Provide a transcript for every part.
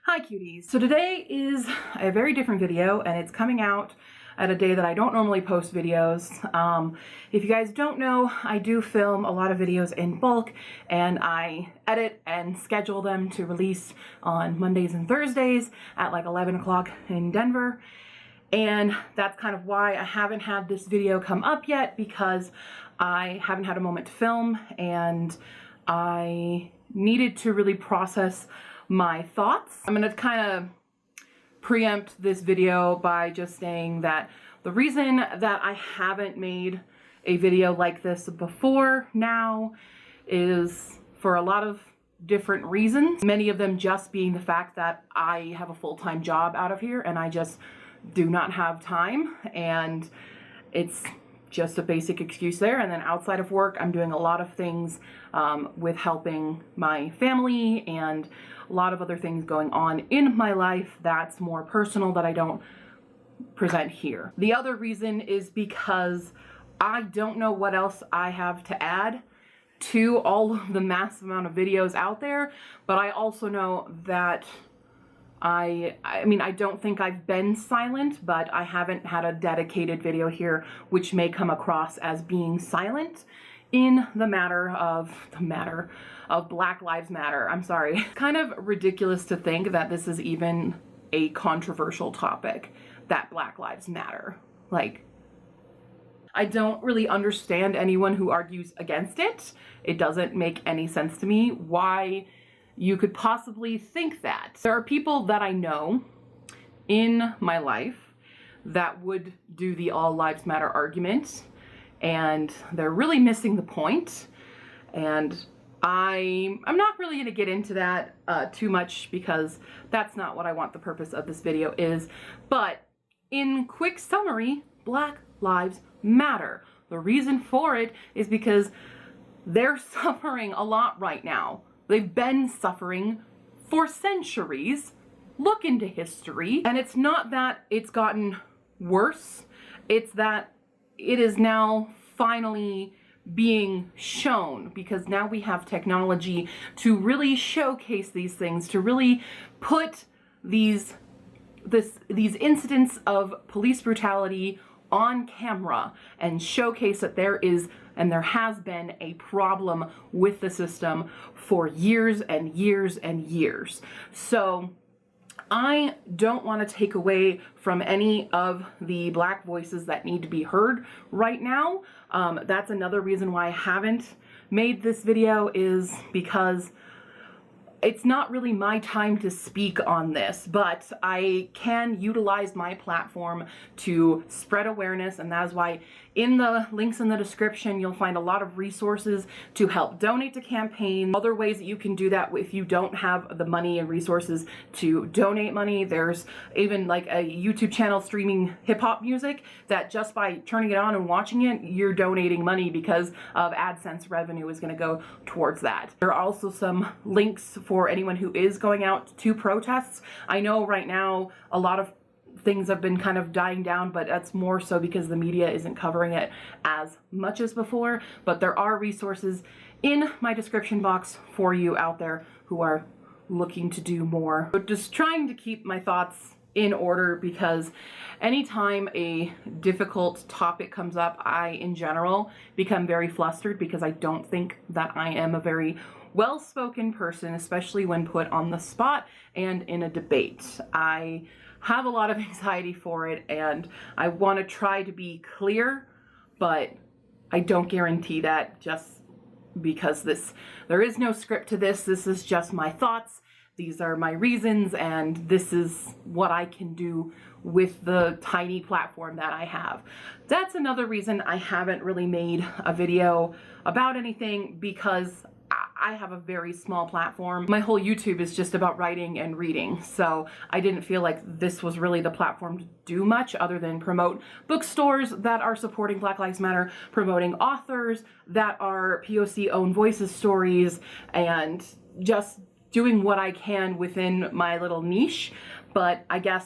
Hi cuties. So today is a very different video and it's coming out at a day that I don't normally post videos. If you guys don't know, I do film a lot of videos in bulk and I edit and schedule them to release on Mondays and Thursdays at like 11 o'clock in Denver. And that's kind of why I haven't had this video come up yet, because I haven't had a moment to film and I needed to really process my thoughts. I'm gonna kind of preempt this video by just saying that the reason that I haven't made a video like this before now is for a lot of different reasons. Many of them just being the fact that I have a full-time job out of here and I just do not have time, and it's just a basic excuse there. And then outside of work, I'm doing a lot of things with helping my family and a lot of other things going on in my life that's more personal that I don't present here. The other reason is because I don't know what else I have to add to all of the massive amount of videos out there, but I also know that I mean, I don't think I've been silent, but I haven't had a dedicated video here which may come across as being silent in the matter of Black Lives Matter. I'm sorry. It's kind of ridiculous to think that this is even a controversial topic, that Black Lives Matter. Like, I don't really understand anyone who argues against it. It doesn't make any sense to me why you could possibly think that. There are people that I know in my life that would do the all lives matter argument, and they're really missing the point. And I'm not really gonna get into that too much, because that's not what I want the purpose of this video is. But in quick summary, Black Lives Matter. The reason for it is because they're suffering a lot right now. They've been suffering for centuries. Look into history. And it's not that it's gotten worse, it's that it is now finally being shown, because now we have technology to really showcase these things, to really put these incidents of police brutality on camera and showcase that there is and there has been a problem with the system for years and years and years. So I don't want to take away from any of the Black voices that need to be heard right now. That's another reason why I haven't made this video, is because it's not really my time to speak on this, but I can utilize my platform to spread awareness, and that is why in the links in the description you'll find a lot of resources to help donate to campaigns, other ways that you can do that if you don't have the money and resources to donate money. There's even like a YouTube channel streaming hip-hop music that just by turning it on and watching it, you're donating money because of AdSense revenue is going to go towards that. There are also some links for anyone who is going out to protests. I know right now a lot of things have been kind of dying down, but that's more so because the media isn't covering it as much as before. But there are resources in my description box for you out there who are looking to do more. But just trying to keep my thoughts in order, because anytime a difficult topic comes up, I in general become very flustered, because I don't think that I am a very well-spoken person, especially when put on the spot and in a debate. I have a lot of anxiety for it, and I want to try to be clear, but I don't guarantee that, just because there is no script to this. This is just my thoughts. These are my reasons, and this is what I can do with the tiny platform that I have. That's another reason I haven't really made a video about anything, because I have a very small platform. My whole YouTube is just about writing and reading, so I didn't feel like this was really the platform to do much other than promote bookstores that are supporting Black Lives Matter, promoting authors that are POC-owned voices stories, and just doing what I can within my little niche. But I guess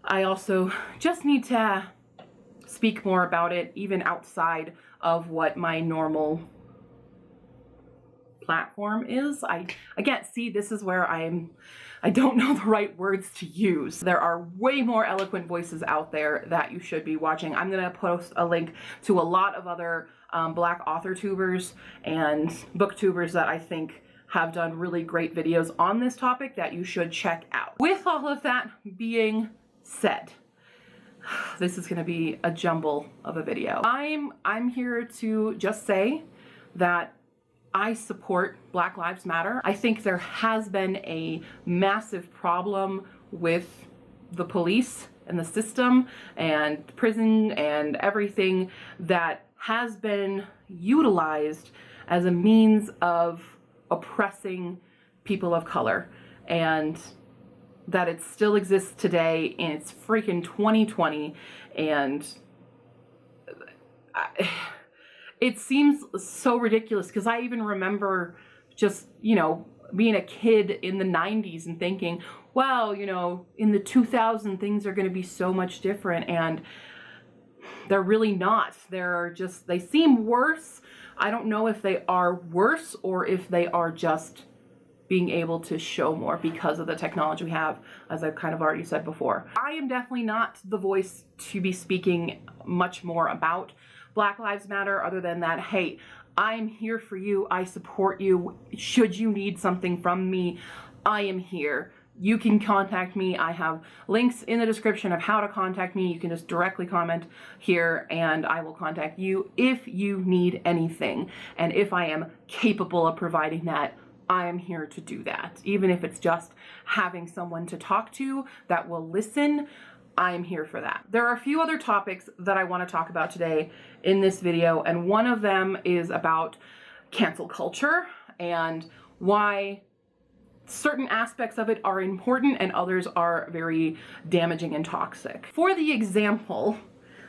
I also just need to speak more about it even outside of what my normal platform is. Again, see, this is where I don't know the right words to use. There are way more eloquent voices out there that you should be watching. I'm gonna post a link to a lot of other Black Authortubers and booktubers that I think have done really great videos on this topic that you should check out. With all of that being said, this is going to be a jumble of a video. I'm here to just say that I support Black Lives Matter. I think there has been a massive problem with the police and the system and prison and everything that has been utilized as a means of oppressing people of color, and that it still exists today, and it's freaking 2020, and it seems so ridiculous because I even remember just, you know, being a kid in the 90s and thinking, well, you know, in the 2000s things are going to be so much different, and they're really not. They're just, they seem worse. I don't know if they are worse or if they are just being able to show more because of the technology we have, as I've kind of already said before. I am definitely not the voice to be speaking much more about Black Lives Matter other than that, hey, I'm here for you, I support you, should you need something from me, I am here. You can contact me. I have links in the description of how to contact me. You can just directly comment here and I will contact you if you need anything. And if I am capable of providing that, I am here to do that. Even if it's just having someone to talk to that will listen, I'm here for that. There are a few other topics that I want to talk about today in this video, and one of them is about cancel culture and why certain aspects of it are important and others are very damaging and toxic. For the example,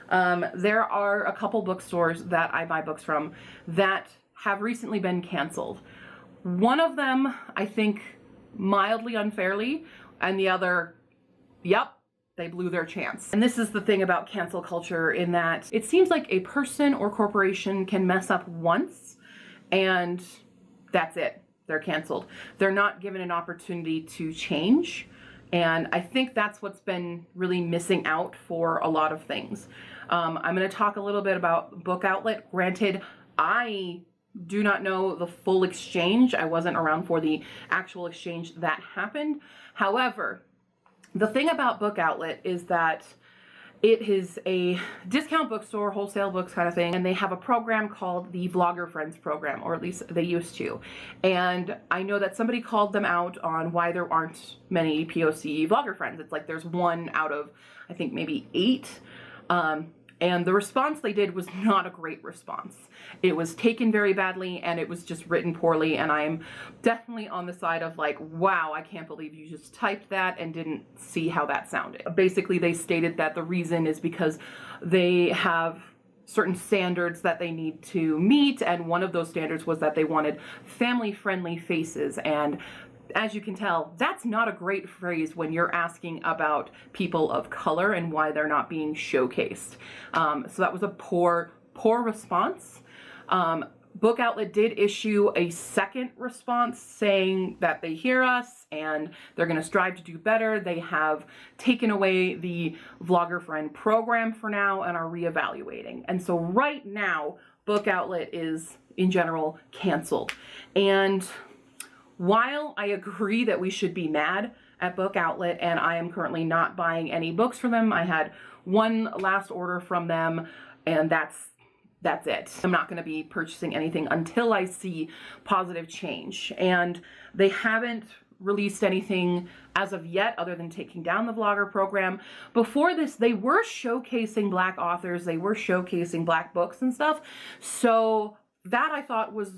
there are a couple bookstores that I buy books from that have recently been canceled. One of them, I think, mildly unfairly, and the other, yep, they blew their chance. And this is the thing about cancel culture, in that it seems like a person or corporation can mess up once and that's it. They're canceled. They're not given an opportunity to change. And I think that's what's been really missing out for a lot of things. I'm going to talk a little bit about Book Outlet. Granted, I do not know the full exchange. I wasn't around for the actual exchange that happened. However, the thing about Book Outlet is that it is a discount bookstore, wholesale books kind of thing, and they have a program called the Vlogger Friends program, or at least they used to. And I know that somebody called them out on why there aren't many POC Vlogger Friends. It's like there's one out of, I think, maybe 8. And the response they did was not a great response. It was taken very badly and it was just written poorly, and I'm definitely on the side of like, wow, I can't believe you just typed that and didn't see how that sounded. Basically, they stated that the reason is because they have certain standards that they need to meet, and one of those standards was that they wanted family-friendly faces, and as you can tell, that's not a great phrase when you're asking about people of color and why they're not being showcased. So that was a poor response. Book Outlet did issue a second response saying that they hear us and they're going to strive to do better. They have taken away the Vlogger Friend program for now and are reevaluating. And so right now, Book Outlet is, in general, canceled. And while I agree that we should be mad at Book Outlet, and I am currently not buying any books from them, I had one last order from them, and that's it. I'm not going to be purchasing anything until I see positive change. And they haven't released anything as of yet other than taking down the Vlogger program. Before this, they were showcasing Black authors, they were showcasing Black books and stuff. So that I thought was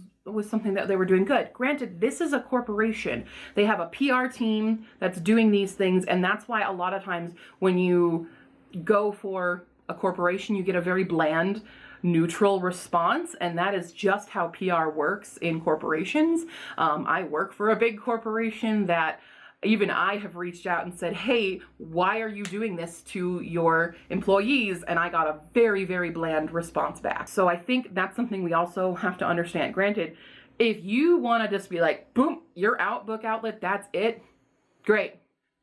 something that they were doing good. Granted, this is a corporation. They have a PR team that's doing these things, and that's why a lot of times when you go for a corporation, you get a very bland, neutral response, and that is just how PR works in corporations. I work for a big corporation that even I have reached out and said, hey, why are you doing this to your employees? And I got a very, very bland response back. So I think that's something we also have to understand. Granted, If you want to just be like, boom, you're out, book outlet, that's it, great.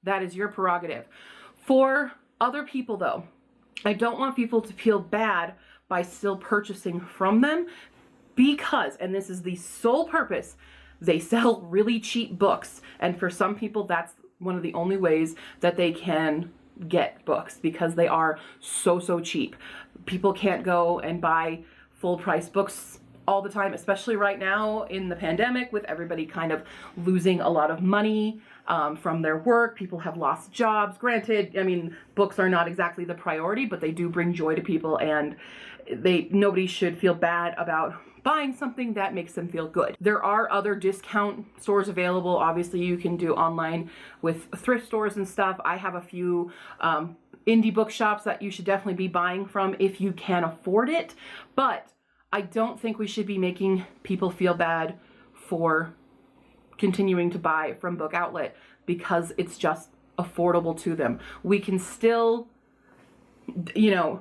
That is your prerogative. For other people though, I don't want people to feel bad by still purchasing from them because, and this is the sole purpose, they sell really cheap books. And for some people, that's one of the only ways that they can get books because they are so cheap. People can't go and buy full price books all the time, especially right now in the pandemic with everybody kind of losing a lot of money from their work. People have lost jobs. Granted, I mean, books are not exactly the priority, but they do bring joy to people, and nobody should feel bad about buying something that makes them feel good. There are other discount stores available. Obviously, you can do online with thrift stores and stuff. I have a few indie bookshops that you should definitely be buying from if you can afford it. But I don't think we should be making people feel bad for continuing to buy from Book Outlet because it's just affordable to them. We can still, you know,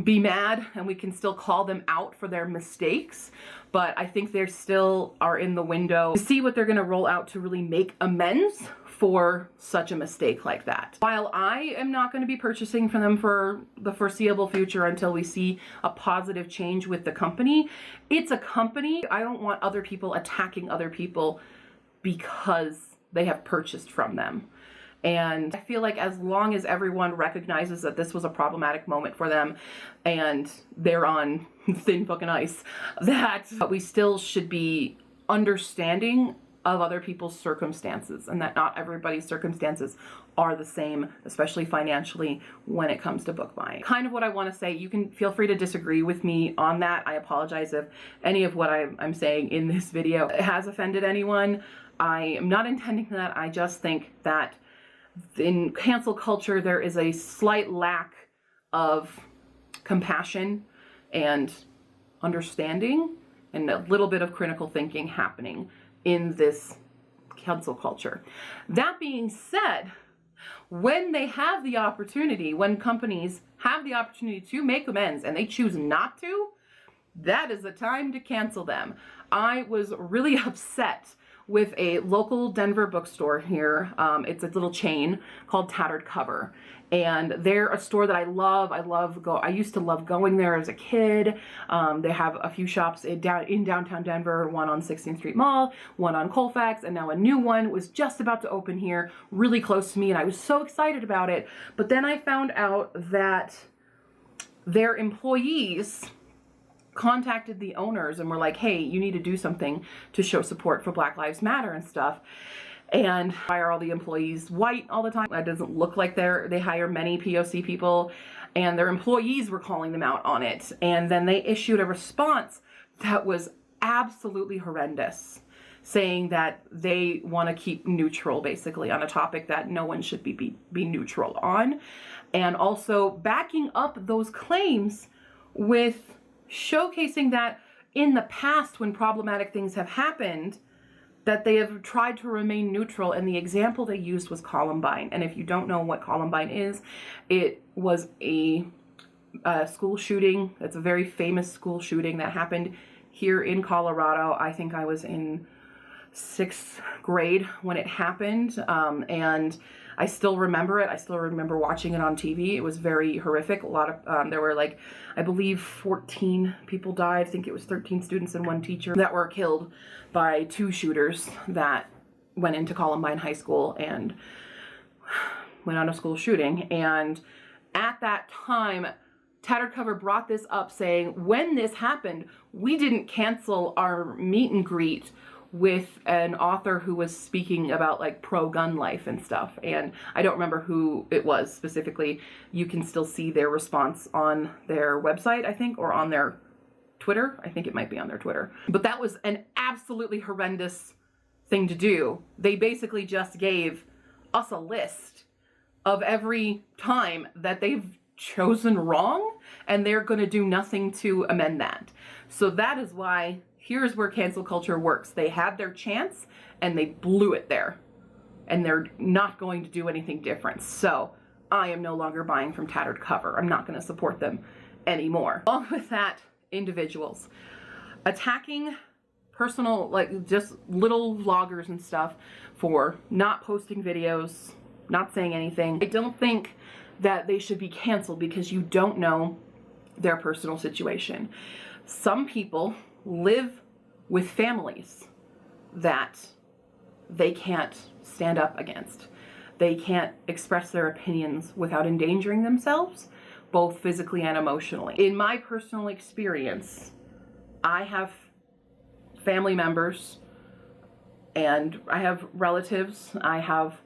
be mad and we can still call them out for their mistakes, but I think they still are in the window to see what they're going to roll out to really make amends for such a mistake like that. While I am not going to be purchasing from them for the foreseeable future until we see a positive change with the company, it's a company. I don't want other people attacking other people because they have purchased from them. And I feel like as long as everyone recognizes that this was a problematic moment for them and they're on thin fucking ice, that we still should be understanding of other people's circumstances and that not everybody's circumstances are the same, especially financially when it comes to book buying. Kind of what I want to say. You can feel free to disagree with me on that. I apologize if any of what I'm saying in this video has offended anyone. I am not intending that. I just think that in cancel culture, there is a slight lack of compassion and understanding and a little bit of critical thinking happening in this cancel culture. That being said, when they have the opportunity, when companies have the opportunity to make amends and they choose not to, that is the time to cancel them. I was really upset with a local Denver bookstore here. It's a little chain called Tattered Cover. And they're a store that I love. I used to love going there as a kid. They have a few shops in downtown Denver, one on 16th Street Mall, one on Colfax, and now a new one was just about to open here really close to me, and I was so excited about it. But then I found out that their employees contacted the owners and were like, hey, you need to do something to show support for Black Lives Matter and stuff. And hire all the employees white all the time. That doesn't look like they hire many POC people, and their employees were calling them out on it. And then they issued a response that was absolutely horrendous, saying that they want to keep neutral basically on a topic that no one should be neutral on. And also backing up those claims with showcasing that in the past when problematic things have happened, that they have tried to remain neutral, and the example they used was Columbine. And if you don't know what Columbine is, it was a school shooting. It's a very famous school shooting that happened here in Colorado. I think I was in 6th grade when it happened, and I still remember it. I still remember watching it on TV. It was very horrific. A lot of, there were like, I believe 14 people died. I think it was 13 students and 1 teacher that were killed by 2 shooters that went into Columbine High School and went on a school shooting. And at that time, Tattered Cover brought this up saying, when this happened, we didn't cancel our meet and greet with an author who was speaking about like pro-gun life and stuff. And I don't remember who it was specifically. You can still see their response on their website, I think, or on their Twitter. I think it might be on their Twitter. But that was an absolutely horrendous thing to do. They basically just gave us a list of every time that they've chosen wrong, and they're going to do nothing to amend that. So that is why here's where cancel culture works. They had their chance and they blew it there, and they're not going to do anything different. So I am no longer buying from Tattered Cover. I'm not going to support them anymore. Along with that, individuals attacking personal, like just little vloggers and stuff, for not posting videos, not saying anything. I don't think that they should be canceled because you don't know their personal situation. Some people live with families that they can't stand up against. They can't express their opinions without endangering themselves, both physically and emotionally. In my personal experience, I have family members and I have relatives, I have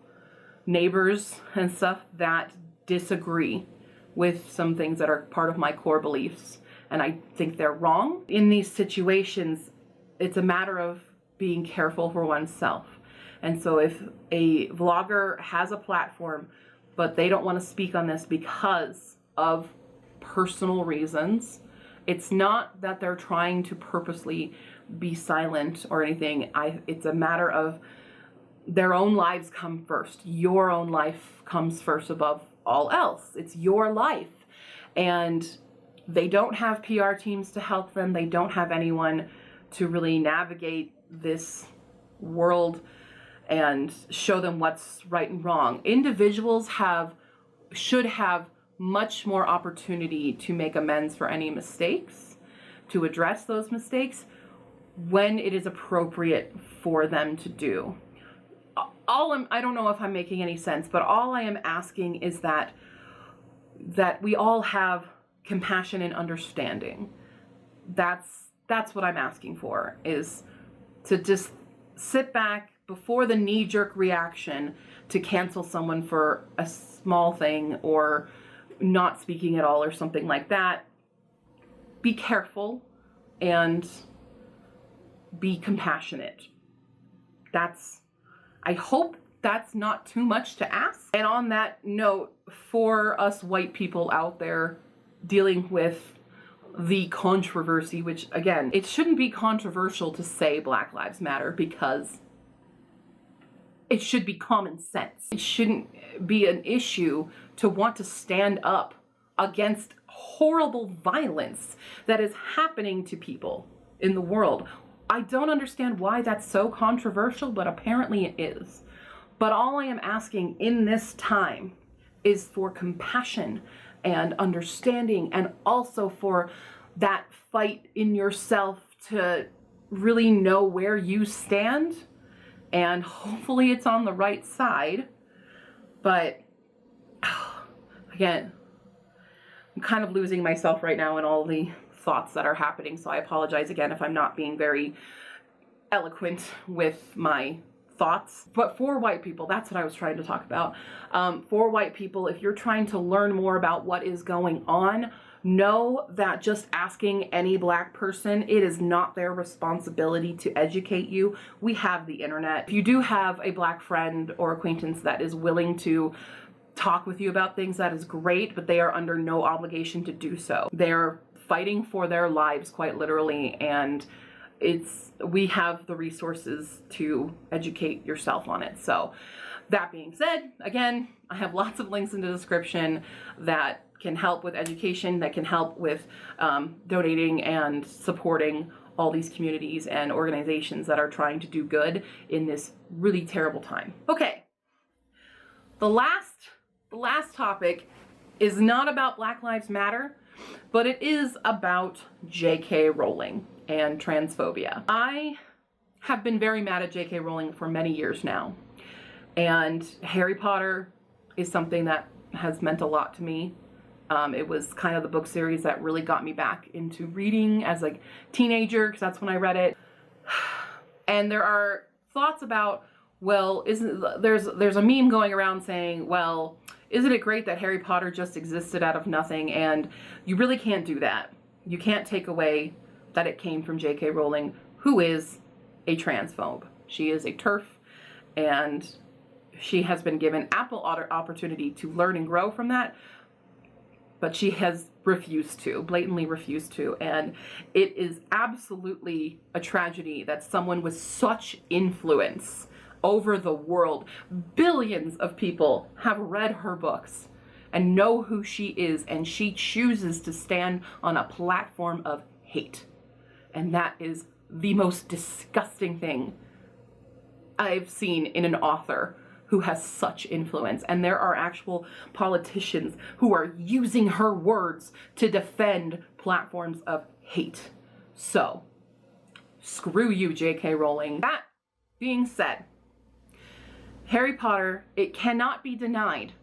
neighbors and stuff that disagree with some things that are part of my core beliefs, and I think they're wrong. In these situations, it's a matter of being careful for oneself. And so if a vlogger has a platform, but they don't want to speak on this because of personal reasons, it's not that they're trying to purposely be silent or anything. It's a matter of their own lives come first. Your own life comes first above all else. It's your life. And they don't have PR teams to help them. They don't have anyone to really navigate this world and show them what's right and wrong. Individuals should have much more opportunity to make amends for any mistakes, to address those mistakes when it is appropriate for them to do. I don't know if I'm making any sense, but all I am asking is that we all have compassion and understanding. That's what I'm asking for, is to just sit back before the knee-jerk reaction to cancel someone for a small thing or not speaking at all or something like that. Be careful and be compassionate. I hope that's not too much to ask. And on that note, for us white people out there dealing with the controversy, which again, it shouldn't be controversial to say Black Lives Matter because it should be common sense. It shouldn't be an issue to want to stand up against horrible violence that is happening to people in the world. I don't understand why that's so controversial, but apparently it is. But all I am asking in this time is for compassion and understanding, and also for that fight in yourself to really know where you stand, and hopefully it's on the right side. But again, I'm kind of losing myself right now in all the thoughts that are happening, so I apologize again if I'm not being very eloquent with my thoughts. But for white people, that's what I was trying to talk about. For white people, if you're trying to learn more about what is going on, know that just asking any Black person, it is not their responsibility to educate you. We have the internet. If you do have a Black friend or acquaintance that is willing to talk with you about things, that is great, but they are under no obligation to do so. They're fighting for their lives, quite literally, and we have the resources to educate yourself on it. So that being said, again, I have lots of links in the description that can help with education, that can help with donating and supporting all these communities and organizations that are trying to do good in this really terrible time. Okay, the last topic is not about Black Lives Matter, but it is about J.K. Rowling and transphobia. I have been very mad at J.K. Rowling for many years now, and Harry Potter is something that has meant a lot to me. It was kind of the book series that really got me back into reading as a teenager, because that's when I read it. And there are thoughts about, well, there's a meme going around saying, well, isn't it great that Harry Potter just existed out of nothing? And you really can't do that. You can't take away that it came from J.K. Rowling, who is a transphobe. She is a TERF, and she has been given ample opportunity to learn and grow from that, but she has blatantly refused to, and it is absolutely a tragedy that someone with such influence over the world, billions of people have read her books and know who she is, and she chooses to stand on a platform of hate. And that is the most disgusting thing I've seen in an author who has such influence. And there are actual politicians who are using her words to defend platforms of hate. So, screw you, J.K. Rowling. That being said, Harry Potter, it cannot be denied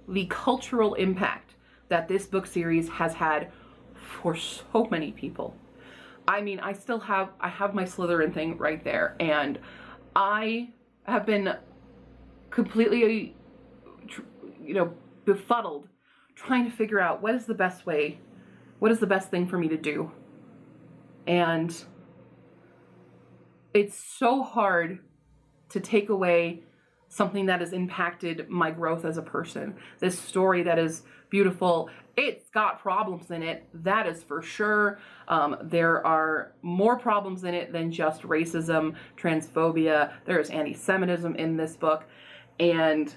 the cultural impact that this book series has had for so many people. I mean, I have my Slytherin thing right there, and I have been completely, befuddled trying to figure out what is the best thing for me to do. And it's so hard to take away something that has impacted my growth as a person. This story that is beautiful. It's got problems in it, that is for sure. There are more problems in it than just racism, transphobia. There's anti-Semitism in this book. And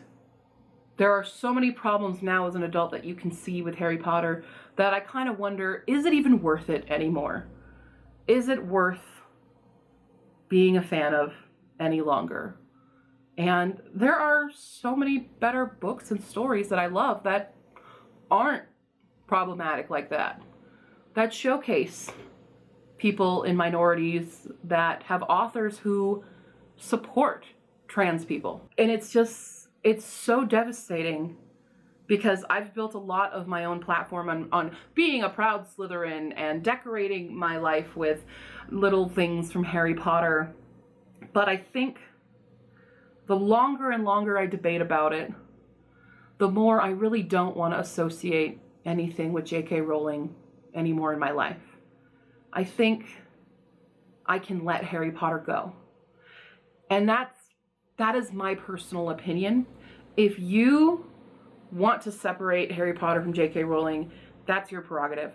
there are so many problems now as an adult that you can see with Harry Potter that I kind of wonder, is it even worth it anymore? Is it worth being a fan of any longer? And there are so many better books and stories that I love that aren't problematic like that, that showcase people in minorities, that have authors who support trans people. And it's so devastating, because I've built a lot of my own platform on being a proud Slytherin and decorating my life with little things from Harry Potter. But I think the longer and longer I debate about it, the more I really don't want to associate anything with J.K. Rowling anymore in my life. I think I can let Harry Potter go. And that is my personal opinion. If you want to separate Harry Potter from J.K. Rowling, that's your prerogative.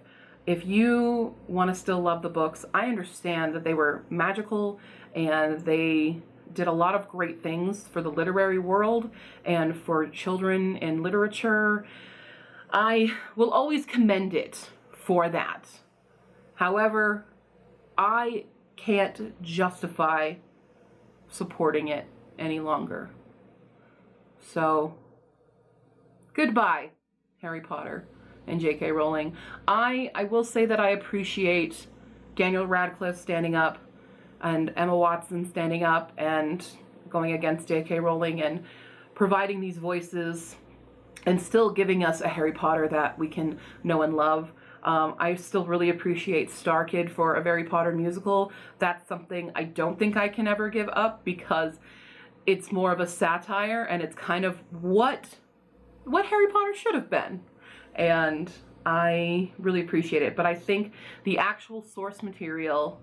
If you want to still love the books, I understand that they were magical and they did a lot of great things for the literary world and for children in literature. I will always commend it for that. However, I can't justify supporting it any longer. So, goodbye, Harry Potter and J.K. Rowling. I will say that I appreciate Daniel Radcliffe standing up and Emma Watson standing up and going against J.K. Rowling and providing these voices and still giving us a Harry Potter that we can know and love. I still really appreciate Star Kid for a Harry Potter musical. That's something I don't think I can ever give up, because it's more of a satire and it's kind of what Harry Potter should have been. And I really appreciate it. But I think the actual source material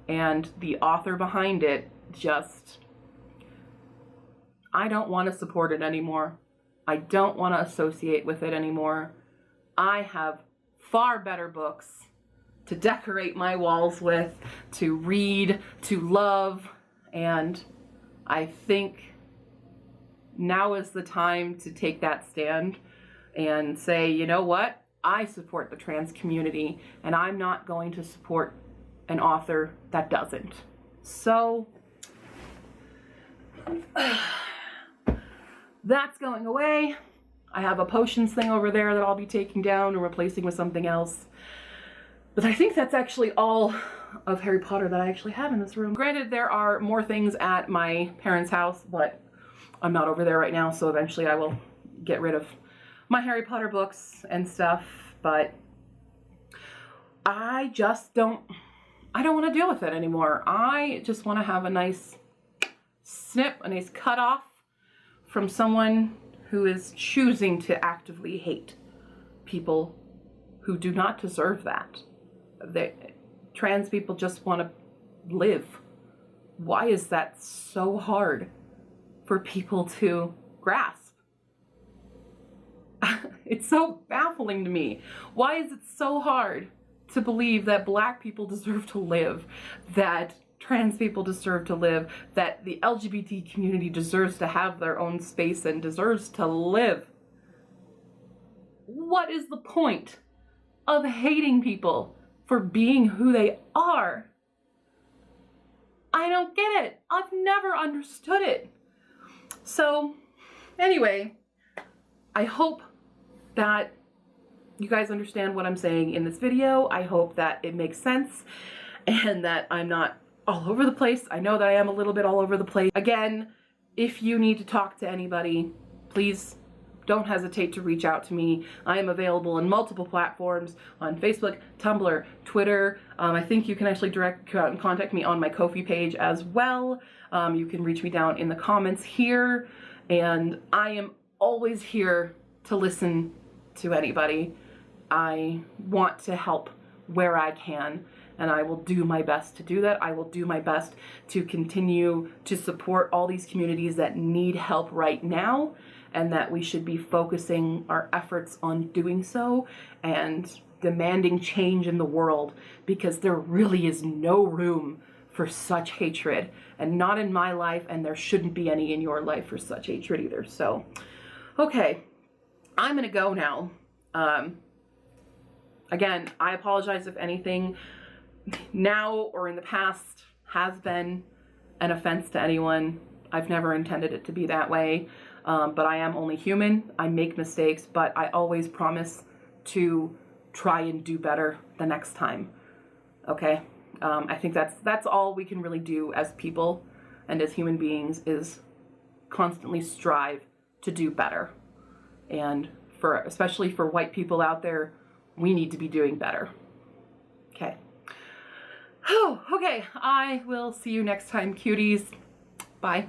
and the author behind it, I don't want to support it anymore. I don't want to associate with it anymore. I have far better books to decorate my walls with, to read, to love, and I think now is the time to take that stand and say, you know what? I support the trans community, and I'm not going to support an author that doesn't. So that's going away. I have a potions thing over there that I'll be taking down and replacing with something else. But I think that's actually all of Harry Potter that I actually have in this room. Granted, there are more things at my parents' house, but I'm not over there right now, so eventually I will get rid of my Harry Potter books and stuff. But I don't want to deal with it anymore. I just want to have a nice snip, a nice cut off from someone who is choosing to actively hate people who do not deserve that. Trans people just want to live. Why is that so hard for people to grasp? It's so baffling to me. Why is it so hard to believe that Black people deserve to live, that trans people deserve to live, that the LGBT community deserves to have their own space and deserves to live? What is the point of hating people for being who they are? I don't get it. I've never understood it. So anyway, I hope that you guys understand what I'm saying in this video. I hope that it makes sense and that I'm not all over the place. I know that I am a little bit all over the place. Again, if you need to talk to anybody, please don't hesitate to reach out to me. I am available on multiple platforms, on Facebook, Tumblr, Twitter. I think you can actually contact me on my Ko-fi page as well. You can reach me down in the comments here, and I am always here to listen to anybody. I want to help where I can, and I will do my best to do that. I will do my best to continue to support all these communities that need help right now, and that we should be focusing our efforts on doing so and demanding change in the world, because there really is no room for such hatred, and not in my life, and there shouldn't be any in your life for such hatred either. So, okay, I'm gonna go now. Again, I apologize if anything now or in the past has been an offense to anyone. I've never intended it to be that way, but I am only human. I make mistakes, but I always promise to try and do better the next time, okay? I think that's all we can really do as people and as human beings, is constantly strive to do better. And especially for white people out there, we need to be doing better. Okay. Oh, okay. I will see you next time, cuties. Bye.